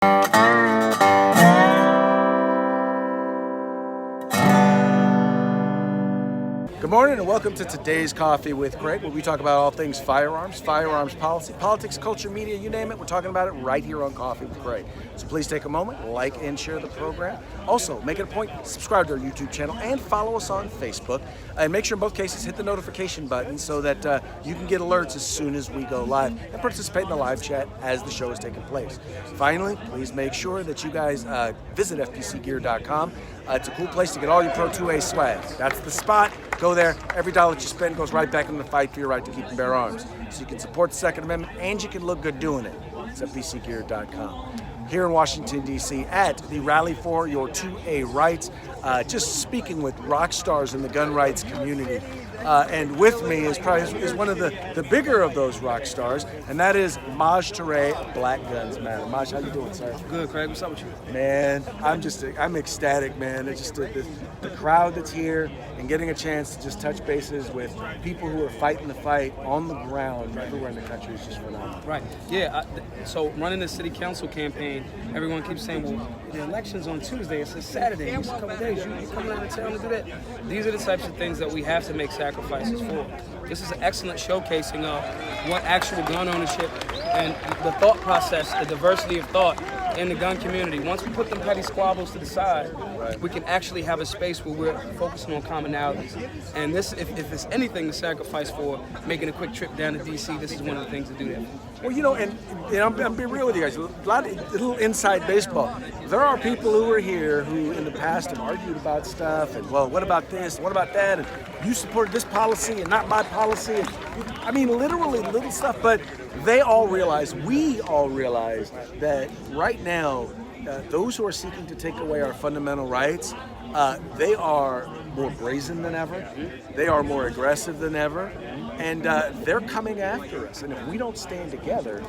Good morning and welcome to today's Coffee with Greg, where we talk about all things firearms, firearms policy, politics, culture, media, you name it. We're talking about it right here on Coffee with Greg. So please take a moment, like and share the program. Also, make it a point, subscribe to our YouTube channel and follow us on Facebook. And make sure in both cases hit the notification button so that you can get alerts as soon as we go live and participate in the live chat as the show is taking place. Finally, please make sure that you guys visit FPCgear.com. It's a cool place to get all your Pro 2A swag. That's the spot. Go there. Every dollar that you spend goes right back into the fight for your right to keep and bear arms. So you can support the Second Amendment and you can look good doing it. It's FPCgear.com. Here in Washington, D.C. at the Rally for Your 2A Rights, just speaking with rock stars in the gun rights community. And with me is one of the bigger of those rock stars, and that is Maj Toure, Black Guns Matter. Maj, how you doing, sir? Good, Craig. What's up with you? Man, I'm ecstatic, man. It's just the crowd that's here and getting a chance to just touch bases with people who are fighting the fight on the ground everywhere in the country is just phenomenal. Right. Yeah. So running the city council campaign, everyone keeps saying, well, the election's on Tuesday. It's a Saturday. It's a couple days. You coming out of town to do that? These are the types of things that we have to make sacrifices for. This is an excellent showcasing of what actual gun ownership and the thought process, the diversity of thought in the gun community. Once we put them petty squabbles to the side, we can actually have a space where we're focusing on commonalities. And this, if it's anything to sacrifice for, making a quick trip down to D.C., this is one of the things to do that. Well, you know, and I'm being real with you guys. A little inside baseball. There are people who are here who, in the past, have argued about stuff. And well, what about this? What about that? And you supported this policy and not my policy. And, I mean, literally little stuff. But we all realize that right now, those who are seeking to take away our fundamental rights, they are more brazen than ever. They are more aggressive than ever. And they're coming after us. And if we don't stand together,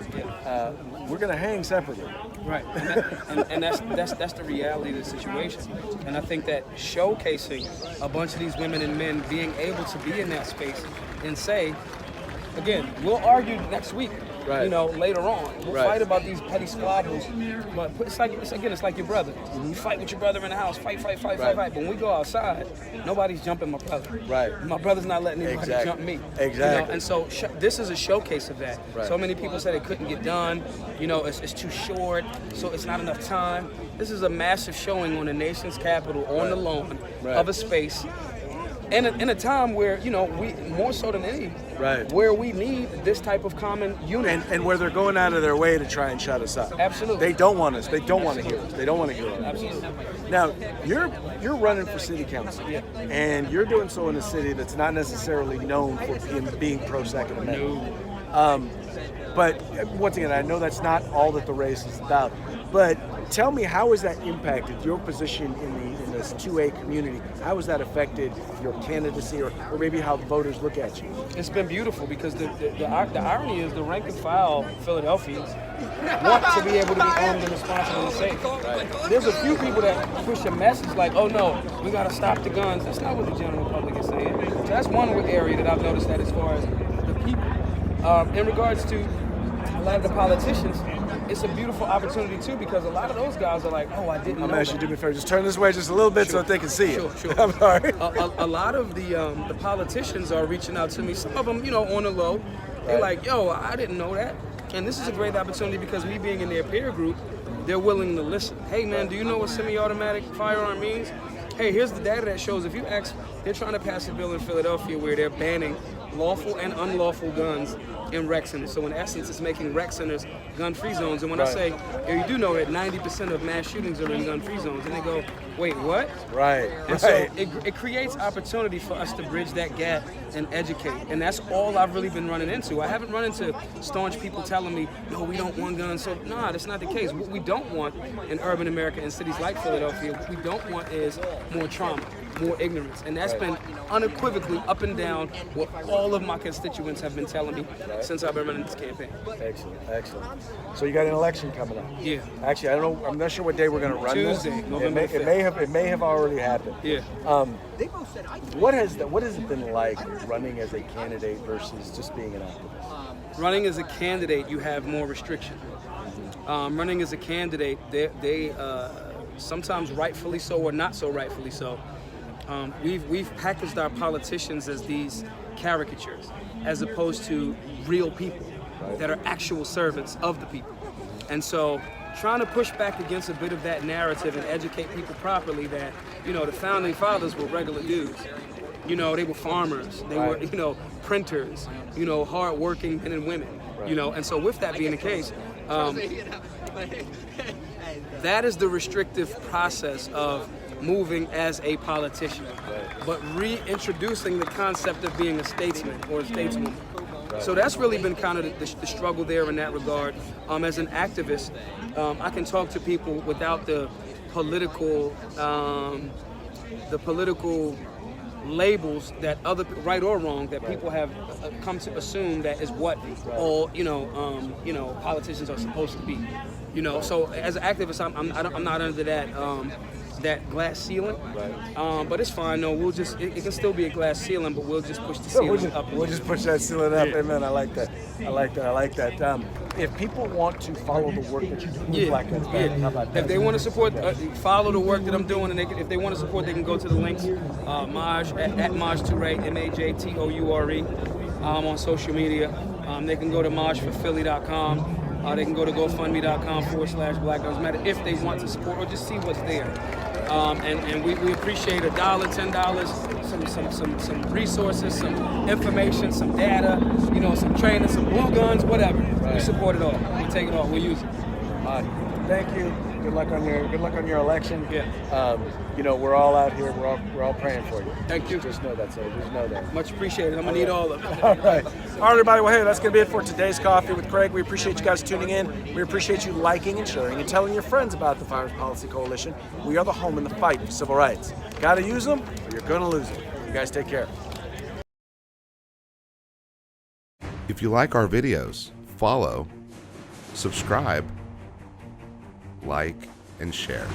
we're going to hang separately. Right. And that's the reality of the situation. And I think that showcasing a bunch of these women and men being able to be in that space and say, again, we'll argue next week. Right. You know, later on, we'll fight about these petty squabbles. But it's like your brother. You fight with your brother in the house, fight. But when we go outside, nobody's jumping my brother. Right. My brother's not letting anybody jump me. Exactly. You know? And so this is a showcase of that. Right. So many people said it couldn't get done. You know, it's too short, so it's not enough time. This is a massive showing on the nation's capital, on the lawn of a space. In a time where, you know, we more so than any, where we need this type of common unit. And where they're going out of their way to try and shut us up. Absolutely. They don't want us. They don't want to hear us. They don't want to hear us. Absolutely. Now, you're running for city council, and you're doing so in a city that's not necessarily known for being pro-Second Amendment. But once again, I know that's not all that the race is about. But tell me, how has that impacted your position in this 2A community? How has that affected your candidacy, or maybe how voters look at you? It's been beautiful because the irony is the rank and file Philadelphians want to be able to be armed and responsible and safe. Right. There's a few people that push a message like, oh no, we got to stop the guns. That's not what the general public is saying. So that's one area that I've noticed that as far as the people. In regards to a lot of the politicians, it's a beautiful opportunity too, because a lot of those guys are like, oh, I didn't know. I'm going to ask you to do me a favor. Just turn this way just a little bit so that they can see you. Sure. I'm sorry. A lot of the politicians are reaching out to me. Some of them, you know, on the low. They're like, yo, I didn't know that. And this is a great opportunity because me being in their peer group, they're willing to listen. Hey, man, do you know what semi-automatic firearm means? Hey, here's the data that shows if you ask, they're trying to pass a bill in Philadelphia where they're banning lawful and unlawful guns in rec centers. So in essence, it's making rec centers gun-free zones. And when I say, you do know that 90% of mass shootings are in gun-free zones, and they go, wait, what? And so it creates opportunity for us to bridge that gap and educate. And that's all I've really been running into. I haven't run into staunch people telling me, no, we don't want guns. So nah, that's not the case. What we don't want in urban America, in cities like Philadelphia, what we don't want is more trauma, more ignorance. And that's been unequivocally up and down what all of my constituents have been telling me since I've been running this campaign. Excellent. So you got an election coming up. Yeah. Actually, I don't know. I'm not sure what day we're going to run Tuesday, this. November 5th. It may have already happened. Yeah. What has it been like running as a candidate versus just being an activist? Running as a candidate, you have more restriction. running as a candidate, they sometimes rightfully so or not so rightfully so, we've packaged our politicians as these caricatures, as opposed to real people that are actual servants of the people. And so trying to push back against a bit of that narrative and educate people properly that, the founding fathers were regular dudes. They were farmers, they were, printers, hard-working men and women, and so with that being the case, that is the restrictive process of moving as a politician, but reintroducing the concept of being a statesman or a stateswoman. So that's really been kind of the struggle there in that regard. As an activist, I can talk to people without the political labels that other, right or wrong, that people have come to assume that is what all politicians are supposed to be. So as an activist, I'm not under that glass ceiling, but it's fine. No, it can still be a glass ceiling, but we'll just push the ceiling up. We'll just push that ceiling up. Amen. I like that. If people want to follow the work that you do with Black Lives Matter, how about that? If they want to support, follow the work that I'm doing, and if they want to support, they can go to the links. Maj at Maj Toure, MajToure, on social media. They can go to majforphilly.com. They can go to GoFundMe.com/Black Lives Matter if they want to support or just see what's there. And we appreciate $1, $10, some resources, some information, some data, some training, some blue guns, whatever. We support it all. We take it all. We use it. Thank you. Good luck on your election. Yeah. We're all out here. We're all praying for you. Thank you. Just know that, sir. Just know that. Much appreciated. I'm gonna need all of it. All right, everybody. Well, hey, that's gonna be it for today's Coffee with Craig. We appreciate you guys tuning in. We appreciate you liking and sharing and telling your friends about the Firearms Policy Coalition. We are the home in the fight for civil rights. Got to use them, or you're gonna lose them. You guys take care. If you like our videos, follow, subscribe, like, and share.